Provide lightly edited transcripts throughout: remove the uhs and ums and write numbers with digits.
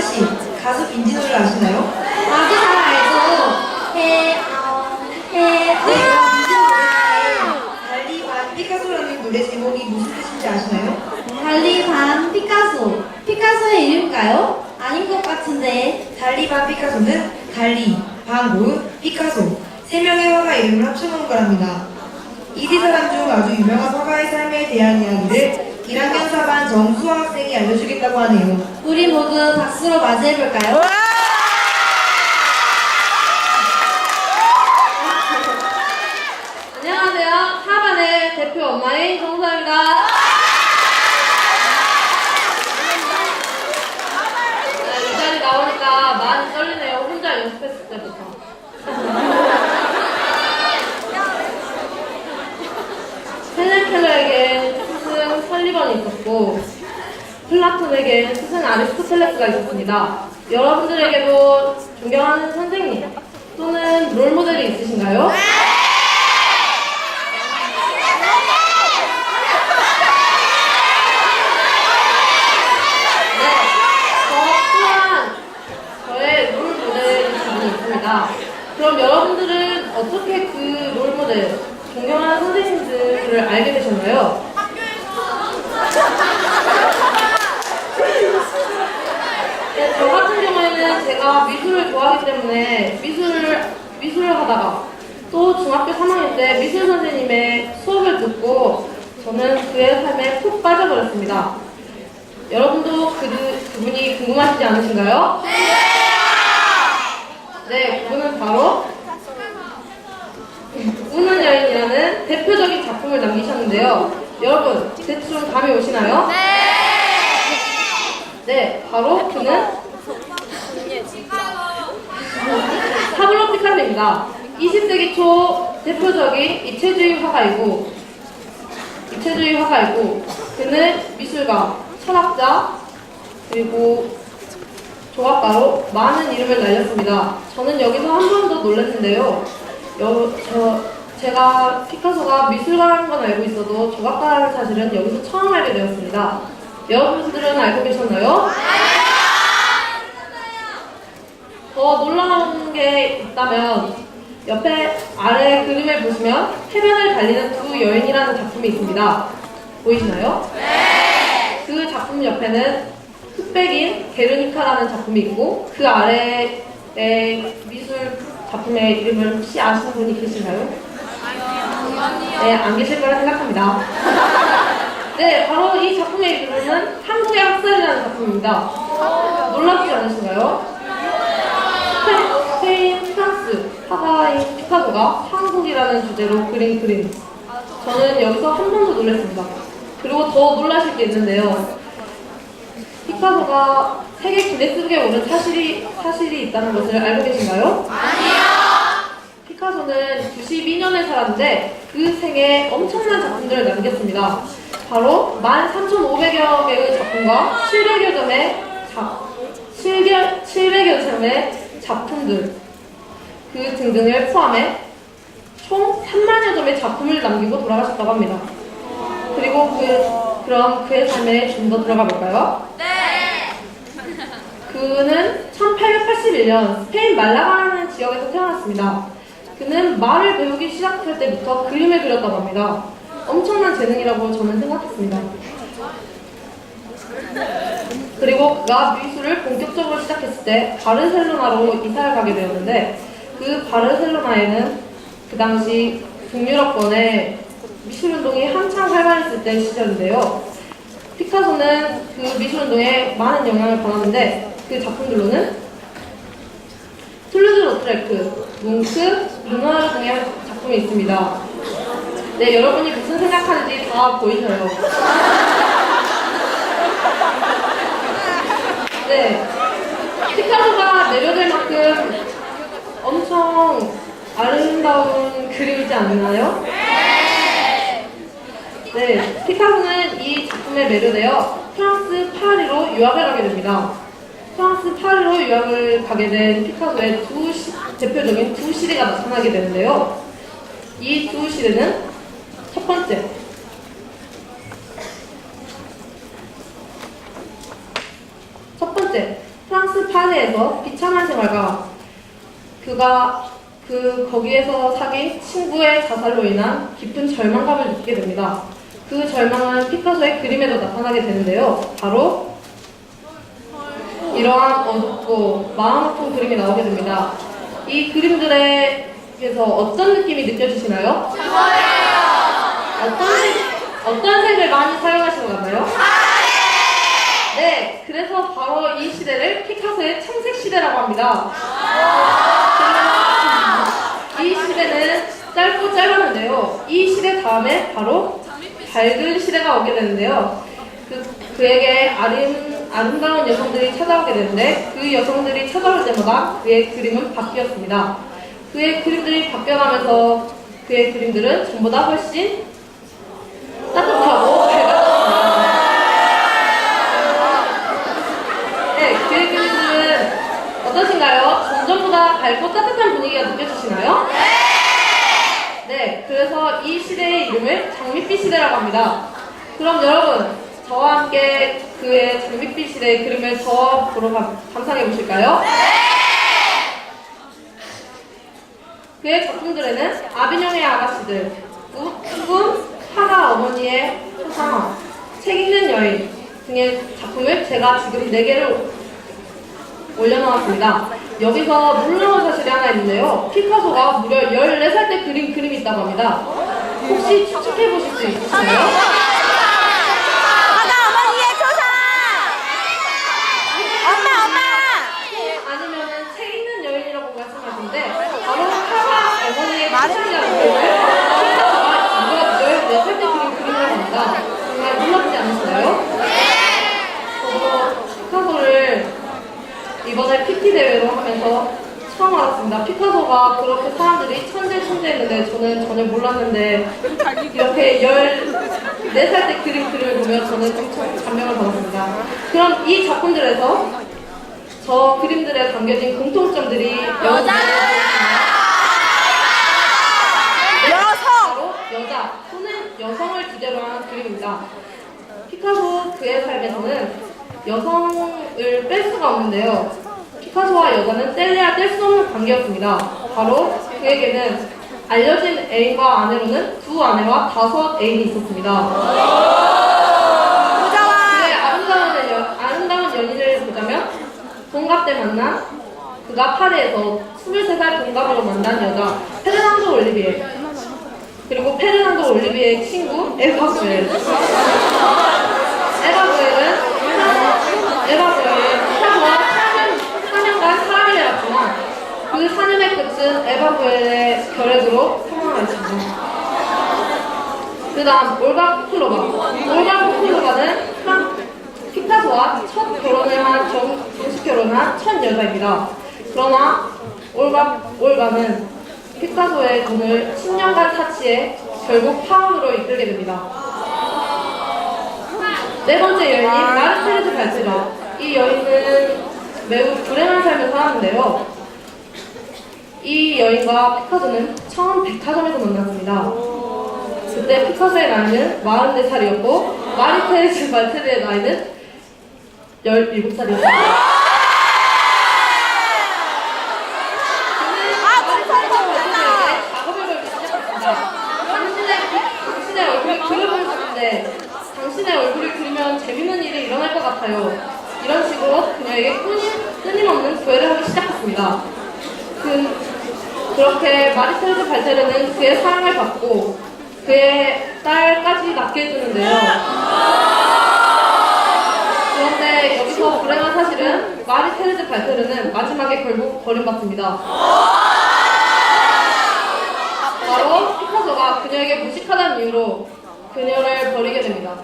씨, 가수 빈지노를 아시나요? 아주 잘 알죠. 네, 달리 반 피카소라는 노래 제목이 무슨 뜻인지 아시나요? 달리 반 피카소. 피카소의 이름일까요? 아닌 것 같은데. 달리 반 피카소는 달리, 반 고은, 피카소 세 명의 화가 이름을 합쳐놓은 거랍니다. 이세 사람 중 아주 유명한 화가의 삶에 대한 이야기를 1학년 4반 정수아 학생이 알려주겠다고 하네요. 우리 모두 박수로 맞이해볼까요? 안녕하세요. 4반의 대표 엄마인 정수아입니다. 이 자리 나오니까 많이 떨리네요. 혼자 연습했을 때부터. 헬렌 켈러에겐 스승 설리번이 있었고 플라톤에겐 스승 아리스토텔레스가 있었습니다. 여러분들에게도 존경하는 선생님 또는 롤모델이 있으신가요? 네, 저 또한 저의 롤모델이 분이 있습니다. 그럼 여러분들은 어떻게 그 롤모델, 존경하는 선생님들을 알게 되셨나요? 네, 저 같은 경우에는 제가 미술을 좋아하기 때문에 미술을 하다가 또 중학교 3학년 때 미술 선생님의 수업을 듣고 저는 그의 삶에 푹 빠져버렸습니다. 여러분도 그분이 궁금하시지 않으신가요? 네, 그분은 바로 우는 여인이라는 대표적인 작품을 남기셨는데요. 여러분, 대충 감이 오시나요? 네, 바로 그는 파블로 피카소입니다. 20세기 초 대표적인 입체주의 화가이고 그는 미술가, 철학자, 그리고 조각가로 많은 이름을 날렸습니다. 저는 여기서 한 번 더 놀랐는데요. 제가 피카소가 미술가라는 건 알고 있어도 조각가라는 사실은 여기서 처음 알게 되었습니다. 여러분들은 알고 계셨나요? 더 놀라운 게 있다면 옆에 아래 그림을 보시면 해변을 달리는 두 여인이라는 작품이 있습니다. 보이시나요? 그 작품 옆에는 흑백인 게르니카라는 작품이 있고 그 아래에 미술 작품의 이름을 혹시 아시는 분이 계신가요? 네, 안 계실 거라 생각합니다. 네, 바로 이 작품의 이름은 한국의 학살이라는 작품입니다. 놀랍지 않으신가요? 스페인, 프랑스, 화가인 피카소가 한국이라는 주제로 그린 그림. 저는 여기서 한 번 더 놀랐습니다. 그리고 더 놀라실 게 있는데요. 피카소가 세계 기네스북에 오른 사실이 있다는 것을 알고 계신가요? 피카소는 92년에 살았는데 그 생에 엄청난 작품들을 남겼습니다. 바로 13,500여 개의 작품과 700여 점의 작품들 그 등등을 포함해 총 3만여 점의 작품을 남기고 돌아가셨다고 합니다. 그리고 그럼 그의 삶에 좀 더 들어가 볼까요? 그는 1881년 스페인 말라가라는 지역에서 태어났습니다. 그는 말을 배우기 시작할 때부터 그림을 그렸다고 합니다. 엄청난 재능이라고 저는 생각했습니다. 그리고 그가 미술을 본격적으로 시작했을 때 바르셀로나로 이사를 가게 되었는데 그 바르셀로나에는 그 당시 북유럽권의 미술운동이 한창 활발했을 때 시절인데요. 피카소는 그 미술운동에 많은 영향을 받았는데 그 작품들로는 툴루즈-로트레크, 뭉크, 르누아르 등의 작품이 있습니다. 네, 여러분이 무슨 생각하는지 다 보이셔요. 네, 피카소가 내려될 만큼 엄청 아름다운 그림이지 않나요? 네, 피카소는 이 작품에 매료되어 프랑스 파리로 유학을 가게 됩니다. 프랑스 파리로 유학을 가게 된 피카소의 대표적인 두 시대가 나타나게 되는데요. 이 두 시대는 첫 번째, 프랑스 시대에서 비참한 생활과 거기에서 사귄 친구의 자살로 인한 깊은 절망감을 느끼게 됩니다. 그 절망은 피카소의 그림에도 나타나게 되는데요. 바로 이러한 어둡고 마음 아픈 그림이 나오게 됩니다. 이 그림들에서 어떤 느낌이 느껴지시나요? 어떤 색을 많이 사용하신 것 같나요? 네, 그래서 바로 이 시대를 피카소의 청색 시대라고 합니다. 이 시대는 짧고 짧았는데요. 이 시대 다음에 바로 밝은 시대가 오게 되는데요. 그에게 아름다운 여성들이 찾아오게 되는데 그 여성들이 찾아올 때마다 그의 그림은 바뀌었습니다. 그의 그림들이 바뀌어가면서 그의 그림들은 전부 다 훨씬 따뜻하고 밝아졌습니다. 네, 그의 그림들은 어떠신가요? 점점보다 밝고 따뜻한 분위기가 느껴지시나요? 네, 그래서 이 시대의 이름을 장밋빛 시대라고 합니다. 그럼 여러분, 저와 함께 그의 장밋빛 시대의 그림을 더 보러 감상해 보실까요? 그의 작품들에는 아비뇽의 아가씨들, 꿈, 파라 어머니의 초상, 책 읽는 여인 등의 작품을 제가 지금 4개를 올려놓았습니다. 여기서 놀라운 사실이 하나 있는데요. 피카소가 무려 14살 때 그린 그림이 있다고 합니다. 혹시 추측해 보실 수 있으세요? 어머니의 조상! 엄마! 아니면은 책 읽는 여인이라고 말씀하시는데 바로 파라 어머니의 초상이라는 그림을 피카소가 무려 14살 때 그린 그림이라고 합니다. 정말 놀랍지 않으시나요? 저도 피카소를 이번에 PT 대회로 하면서 처음 알았습니다. 피카소가 그렇게 사람들이 천재했는데 저는 전혀 몰랐는데 이렇게 14살 때 그린 그림을 보면 저는 엄청 감명을 받았습니다. 그럼 이 작품들에서 저 그림들에 담겨진 공통점들이 바로 여자 또는 여성을 주제로 한 그림입니다. 피카소 그의 삶에서는 여성을 뺄 수가 없는데요. 피카소와 여자는 뗄래야 뗄 수 없는 관계였습니다. 바로 그에게는 알려진 애인과 아내로는 2 아내와 5 애인이 있었습니다. 그의 아름다운 연인을 보자면 동갑 때 만난 그가 파리에서 23살 동갑으로 만난 여자 페르난도 올리비에, 그리고 페르난도 올리비에의 친구 에바 부엘. 에바 부엘은 피카소와 4년간 사랑을 해왔지만 그 4년의 끝은 에바 부엘의 결핵으로 사망하였습니다. 그 다음 올가 쿠클로바는 피카소와 첫 결혼을 한 정식 결혼한 첫 여자입니다. 그러나 올가는 피카소의 돈을 10년간 사치해 결국 파혼으로 이끌게 됩니다. 4번째 여인이 마르테르즈 발테르. 이 여인은 매우 불행한 삶을 살았는데요. 이 여인과 피카소는 처음 백화점에서 만났습니다. 그때 피카소의 나이는 44살이었고 마르테르즈 발테르의 나이는 17살이었습니다. 당신의 얼굴을 그리면 재밌는 일이 일어날 것 같아요. 이런 식으로 그녀에게 끊임없는 구애를 하기 시작했습니다. 그렇게 마르테르즈 발테르는 그의 사랑을 받고 그의 딸까지 낳게 해주는데요. 그런데 여기서 불행한 사실은 마르테르즈 발테르는 마지막에 결국 버림받습니다. 바로 피카소가 그녀에게 무식하다는 이유로 그녀를 버리게 됩니다.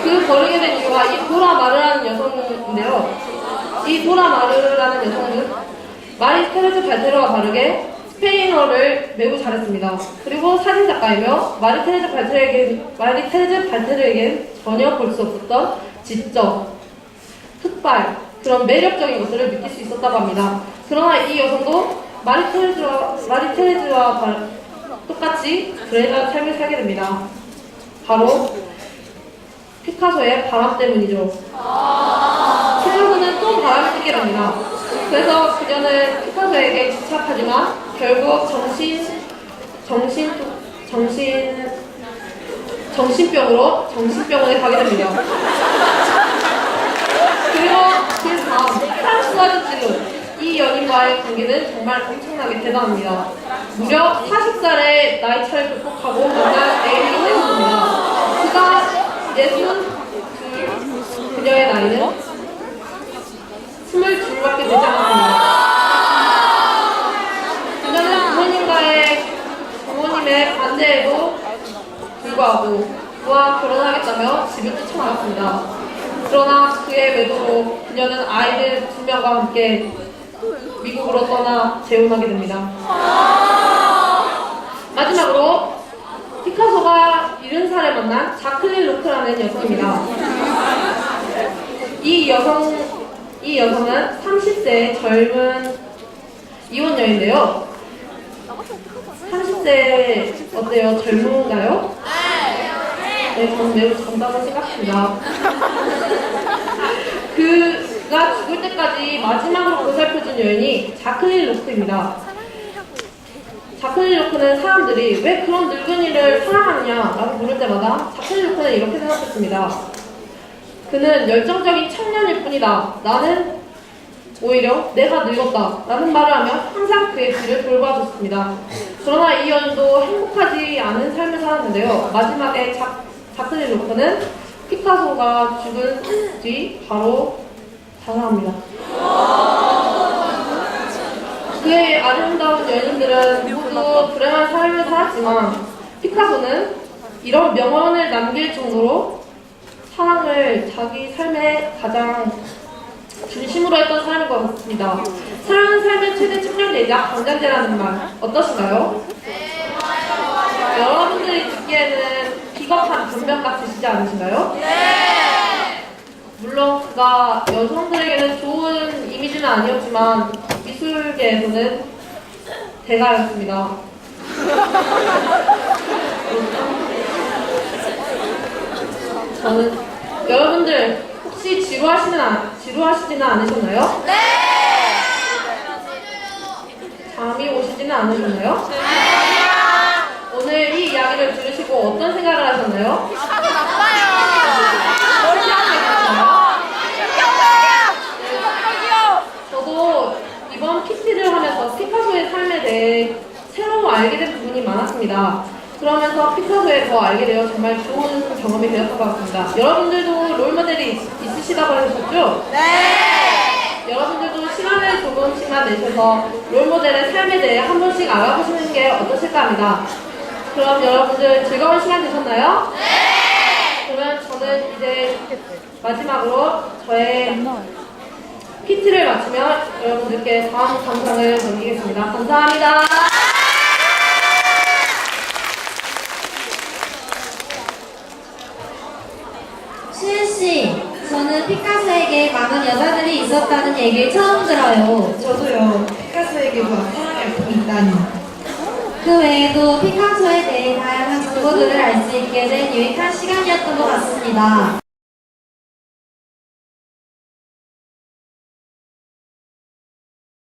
그 버리게 된 이유가 이 도라 마르라는 여성인데요. 이 도라 마르라는 여성은 마르테르즈 발테르와 다르게 스페인어를 매우 잘했습니다. 그리고 사진작가이며 마르테르즈 발테르에겐 전혀 볼 수 없었던 지적, 흑발, 그런 매력적인 것들을 느낄 수 있었다고 합니다. 그러나 이 여성도 마르테르즈와 똑같이 불행한 삶을 살게 됩니다. 바로 피카소의 바람 때문이죠. 피카소는 또 또 바람을 피게 됩니다. 그래서 그녀는 피카소에게 집착하지만 결국 정신병원에 가게 됩니다. 그리고 그 다음 프랑스와 찌르 이 연인과의 관계는 정말 엄청나게 대단합니다. 무려 40살의 나이 차를 극복하고 만난 애인이기 때문입니다. 그가 62 그녀의 나이는 22밖에 되지 않았습니다. 그녀는 부모님의 반대에도 불구하고 그와 결혼하겠다며 집을 쫓아나갔습니다. 그러나 그의 외도로 그녀는 아이들 2명과 함께 미국으로 떠나 재혼하게 됩니다. 마지막으로 피카소가 70살에 만난 자클린 루크라는 여성입니다. 이 여성은 30세의 젊은 이혼 여인인데요. 30세 어때요? 젊은가요? 네, 저는 매우 젊다고 생각합니다. 그가 죽을 때까지 마지막으로 보살펴준 여인이 자클린 루크입니다. 자클린 루크는 사람들이 왜 그런 늙은이를 사랑하느냐라고 물을 때마다 자클린 루크는 이렇게 생각했습니다. 그는 열정적인 청년일 뿐이다. 나는 오히려 내가 늙었다 라는 말을 하며 항상 그의 뒤를 돌봐줬습니다. 그러나 이 여인도 행복하지 않은 삶을 살았는데요. 마지막에 자클린 루크는 피카소가 죽은 뒤 바로 자살합니다. 그의 아름다운 연인들은 모두 불행한 삶을 살았지만 피카소는 이런 명언을 남길 정도로 사랑을 자기 삶의 가장 중심으로 했던 사람인 것 같습니다. 사랑은 삶의 최대 측량대이자 강장제라는 말 어떠신가요? 네, 맞아요. 여러분들이 듣기에는 비겁한 변명 같으시지 않으신가요? 네! 물론 그가 여성들에게는 좋은 이미지는 아니었지만 미술계에서는 대가였습니다. 저는 여러분들 혹시 지루하시지는 않으셨나요? 네! 잠이 오시지는 않으셨나요? 네! 오늘 이 이야기를 들으시고 어떤 생각을 하셨나요? 기분 나빠요. 저도 이번 PT를 하면서 피카소의 삶에 대해 새로 알게 된 부분이 많았습니다. 그러면서 피카소에 더 알게 되어 정말 좋은 경험이 되었던 것 같습니다. 여러분들도 롤모델이 있으시다고 하셨죠? 네! 여러분들도 시간을 조금씩만 내셔서 롤모델의 삶에 대해 한 번씩 알아보시는 게 어떠실까 합니다. 그럼 여러분들 즐거운 시간 되셨나요? 네! 그러면 저는 이제 마지막으로 저의 PT를 마치며 여러분들께 다음 감상을 넘기겠습니다. 감사합니다. 수현씨, 저는 피카소에게 많은 여자들이 있었다는 얘기를 처음 들어요. 저도요. 피카소에게도 사랑의 아픔이 있다니. 그 외에도 피카소에 대해 다양한 정보들을 알 수 있게 된 유익한 시간이었던 것 같습니다.